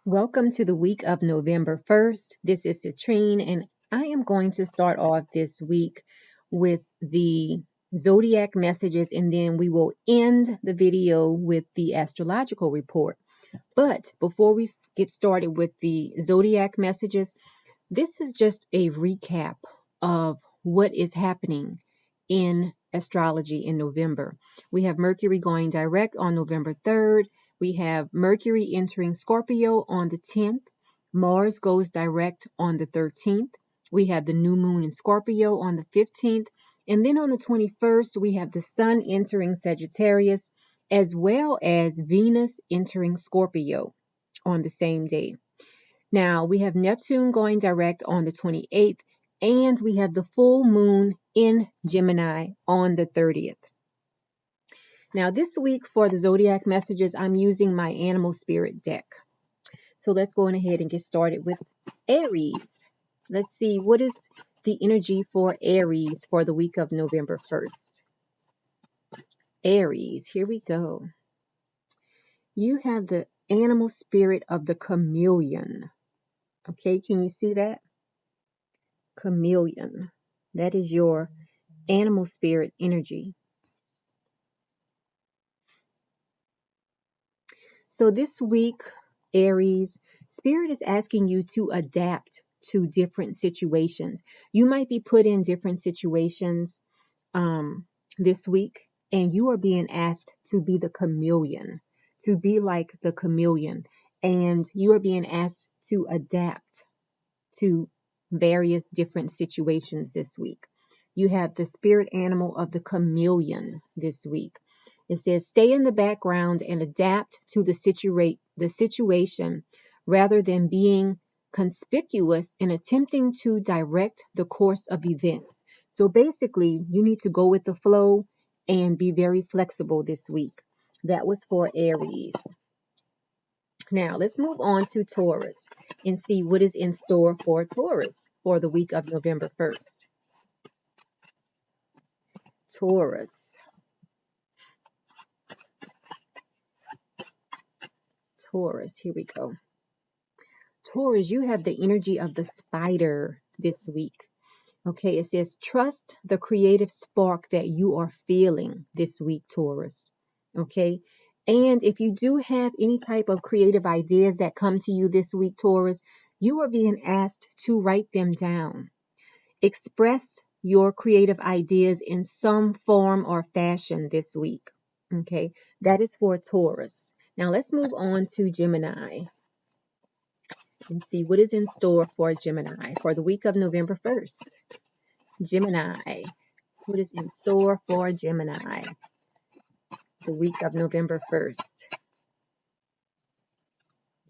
Welcome to the week of November 1st. This is Citrine, and I am going to start off this week with the zodiac messages, and then we will end the video with the astrological report. But before we get started with the zodiac messages, this is just a recap of what is happening in astrology in November. We have Mercury going direct on November 3rd. We have Mercury entering Scorpio on the 10th. Mars goes direct on the 13th. We have the new moon in Scorpio on the 15th. And then on the 21st, we have the sun entering Sagittarius, as well as Venus entering Scorpio on the same day. Now, we have Neptune going direct on the 28th, and we have the full moon in Gemini on the 30th. Now, this week for the zodiac messages, I'm using my animal spirit deck. So let's go on ahead and get started with Aries. Let's see, what is the energy for Aries for the week of November 1st? Aries, here we go. You have the animal spirit of the chameleon. Okay, can you see that? Chameleon. That is your animal spirit energy. So this week, Aries, Spirit is asking you to adapt to different situations. You might be put in different situations this week, and you are being asked to be the chameleon, to be like the chameleon, and you are being asked to adapt to various different situations this week. You have the spirit animal of the chameleon this week. It says, stay in the background and adapt to the situation rather than being conspicuous and attempting to direct the course of events. So basically, you need to go with the flow and be very flexible this week. That was for Aries. Now, let's move on to Taurus and see what is in store for Taurus for the week of November 1st. Taurus. Taurus, here we go. Taurus, you have the energy of the spider this week. Okay, it says, trust the creative spark that you are feeling this week, Taurus. Okay, and if you do have any type of creative ideas that come to you this week, Taurus, you are being asked to write them down. Express your creative ideas in some form or fashion this week. Okay, that is for Taurus. Now let's move on to Gemini and see what is in store for Gemini for the week of November 1st. Gemini, what is in store for Gemini the week of November 1st?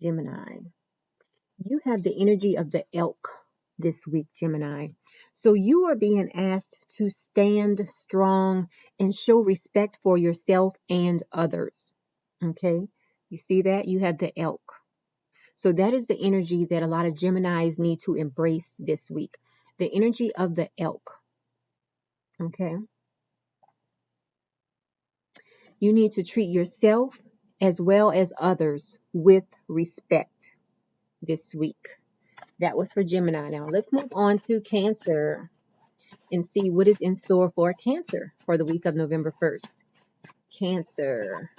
Gemini, you have the energy of the elk this week, Gemini. So you are being asked to stand strong and show respect for yourself and others. Okay, you see that? You have the elk. So that is the energy that a lot of Geminis need to embrace this week. The energy of the elk. Okay. You need to treat yourself as well as others with respect this week. That was for Gemini. Now let's move on to Cancer and see what is in store for Cancer for the week of November 1st. Cancer.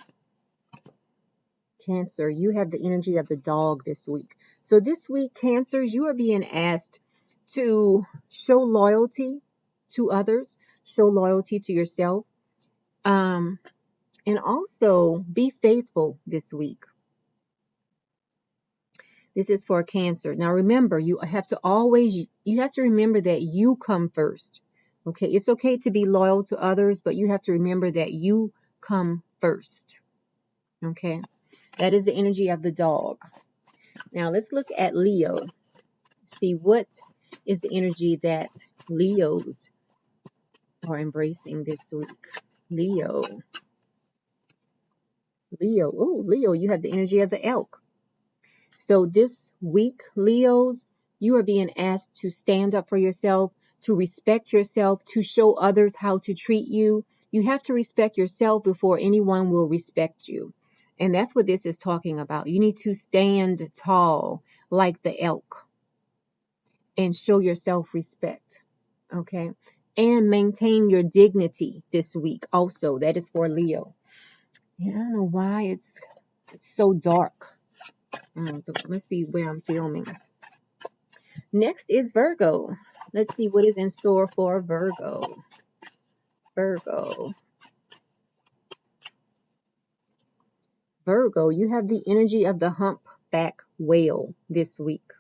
Cancer, you have the energy of the dog this week. So this week, Cancers, you are being asked to show loyalty to others, show loyalty to yourself, and also be faithful this week. This is for Cancer. Now remember, you have to remember that you come first. Okay, it's okay to be loyal to others, but you have to remember that you come first. Okay, that is the energy of the dog. Now let's look at Leo. See what is the energy that Leos are embracing this week. Leo. Oh, Leo, you have the energy of the elk. So this week, Leos, you are being asked to stand up for yourself, to respect yourself, to show others how to treat you. You have to respect yourself before anyone will respect you. And that's what this is talking about. You need to stand tall like the elk and show your self-respect. Okay. And maintain your dignity this week. Also, that is for Leo. Yeah, I don't know why it's so dark. It must be where I'm filming. Next is Virgo. Let's see what is in store for Virgo. Virgo. Virgo, you have the energy of the humpback whale this week.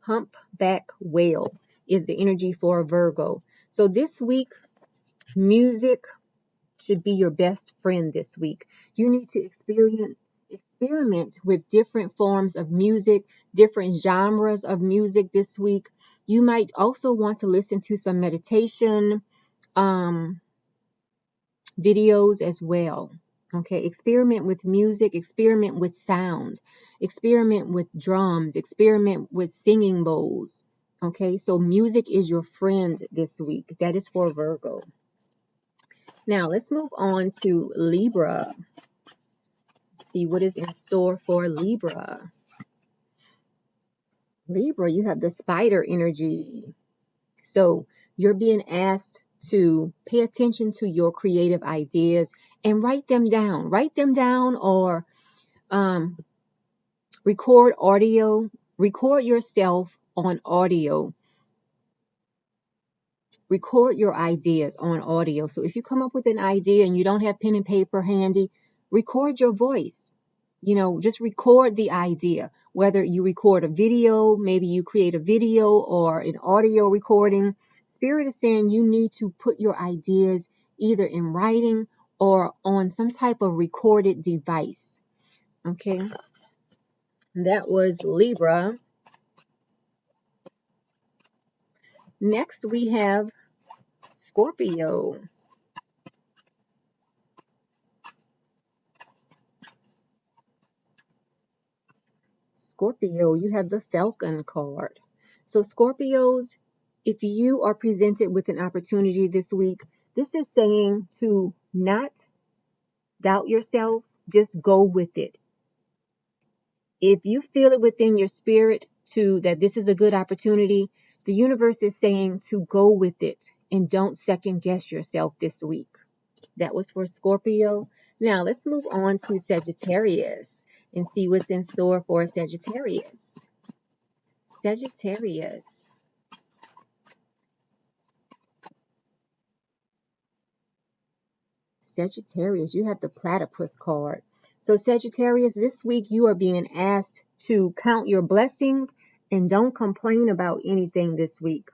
Humpback whale is the energy for Virgo. So this week, music should be your best friend this week. You need to experiment with different forms of music, different genres of music this week. You might also want to listen to some meditation videos as well. Okay, experiment with music, experiment with sound, experiment with drums, experiment with singing bowls. Okay, so music is your friend this week. That is for Virgo. Now let's move on to Libra. See what is in store for Libra. Libra, you have the spider energy. So you're being asked to pay attention to your creative ideas and write them down. Write them down or record audio. Record yourself on audio. Record your ideas on audio. So if you come up with an idea and you don't have pen and paper handy, record your voice. Just record the idea. Whether you record a video, maybe you create a video or an audio recording. Spirit is saying you need to put your ideas either in writing or on some type of recorded device. Okay. That was Libra. Next we have Scorpio. Scorpio, you have the Falcon card. So Scorpios, if you are presented with an opportunity this week, this is saying to not doubt yourself, just go with it. If you feel it within your spirit that this is a good opportunity, the universe is saying to go with it and don't second guess yourself this week. That was for Scorpio. Now let's move on to Sagittarius and see what's in store for Sagittarius. Sagittarius. Sagittarius, you have the platypus card. So Sagittarius, this week you are being asked to count your blessings and don't complain about anything this week.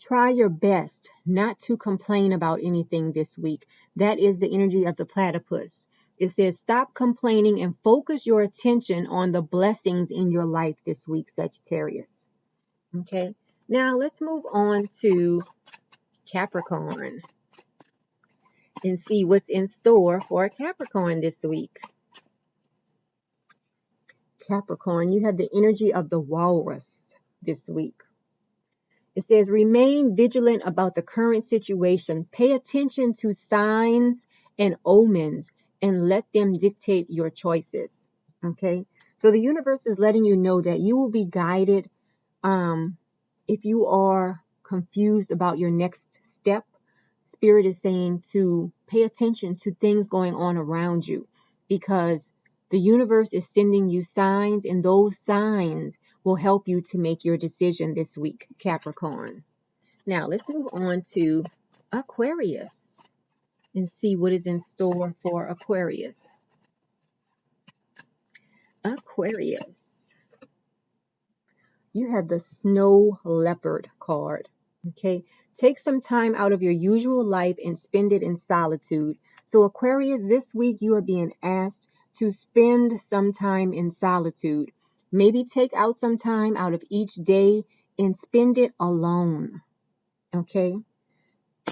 Try your best not to complain about anything this week. That is the energy of the platypus. It says stop complaining and focus your attention on the blessings in your life this week, Sagittarius. Okay, now let's move on to Capricorn and see what's in store for Capricorn this week. Capricorn, you have the energy of the walrus this week. It says, remain vigilant about the current situation. Pay attention to signs and omens and let them dictate your choices. Okay. So the universe is letting you know that you will be guided. If you are confused about your next step, Spirit is saying to pay attention to things going on around you because the universe is sending you signs, and those signs will help you to make your decision this week, Capricorn. Now, let's move on to Aquarius and see what is in store for Aquarius. Aquarius, you have the snow leopard card. Okay, take some time out of your usual life and spend it in solitude. So Aquarius, this week you are being asked to spend some time in solitude. Maybe take out some time out of each day and spend it alone. Okay,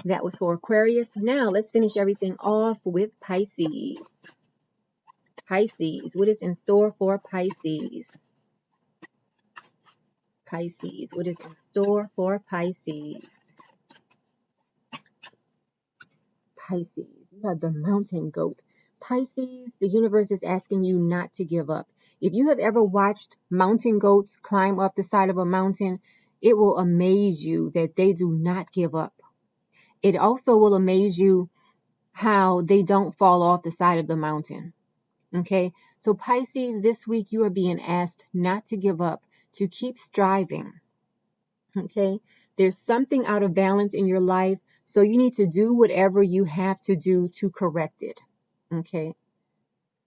that was for Aquarius. Now let's finish everything off with Pisces. Pisces, what is in store for Pisces? Pisces, what is in store for Pisces? Pisces, you have the mountain goat. Pisces, the universe is asking you not to give up. If you have ever watched mountain goats climb up the side of a mountain, it will amaze you that they do not give up. It also will amaze you how they don't fall off the side of the mountain. Okay, so Pisces, this week you are being asked not to give up, to keep striving. Okay, there's something out of balance in your life, so you need to do whatever you have to do to correct it. Okay,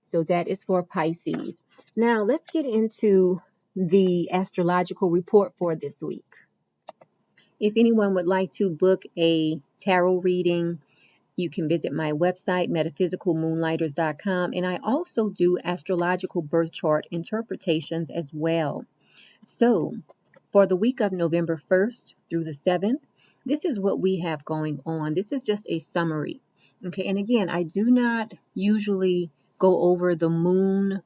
so that is for Pisces. Now let's get into the astrological report for this week. If anyone would like to book a tarot reading, you can visit my website, metaphysicalmoonlighters.com, and I also do astrological birth chart interpretations as well. So, for the week of November 1st through the 7th, this is what we have going on. This is just a summary. Okay, and again, I do not usually go over the moon,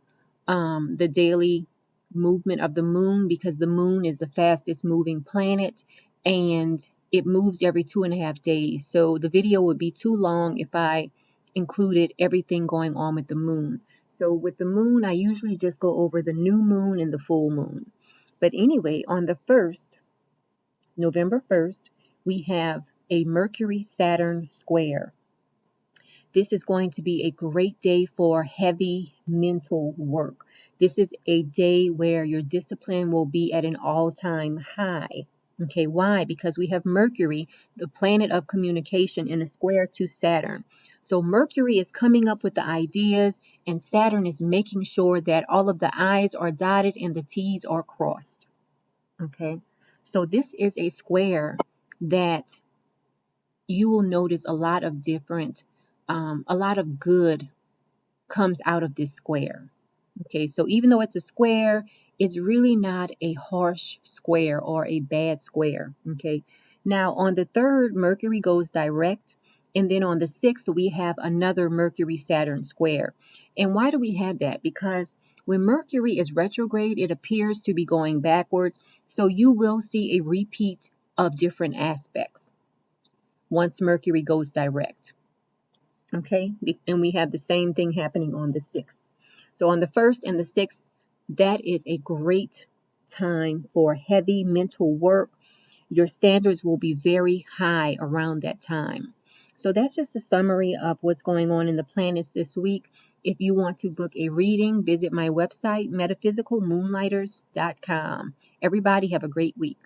the daily movement of the moon, because the moon is the fastest moving planet and it moves every 2.5 days. So the video would be too long if I included everything going on with the moon. So with the moon, I usually just go over the new moon and the full moon. But anyway, on the 1st, November 1st, we have a Mercury-Saturn square. This is going to be a great day for heavy mental work. This is a day where your discipline will be at an all-time high. Okay, why? Because we have Mercury, the planet of communication, in a square to Saturn. So Mercury is coming up with the ideas, and Saturn is making sure that all of the I's are dotted and the T's are crossed. Okay, so this is a square that you will notice a lot of good comes out of this square. Okay, so even though it's a square, it's really not a harsh square or a bad square. Okay, now on the 3rd, Mercury goes direct, and then on the 6th, we have another Mercury-Saturn square. And why do we have that? Because when Mercury is retrograde, it appears to be going backwards, so you will see a repeat of different aspects once Mercury goes direct. Okay, and we have the same thing happening on the 6th. So on the 1st and the 6th, that is a great time for heavy mental work. Your standards will be very high around that time. So that's just a summary of what's going on in the planets this week. If you want to book a reading, visit my website, metaphysicalmoonlighters.com. Everybody have a great week.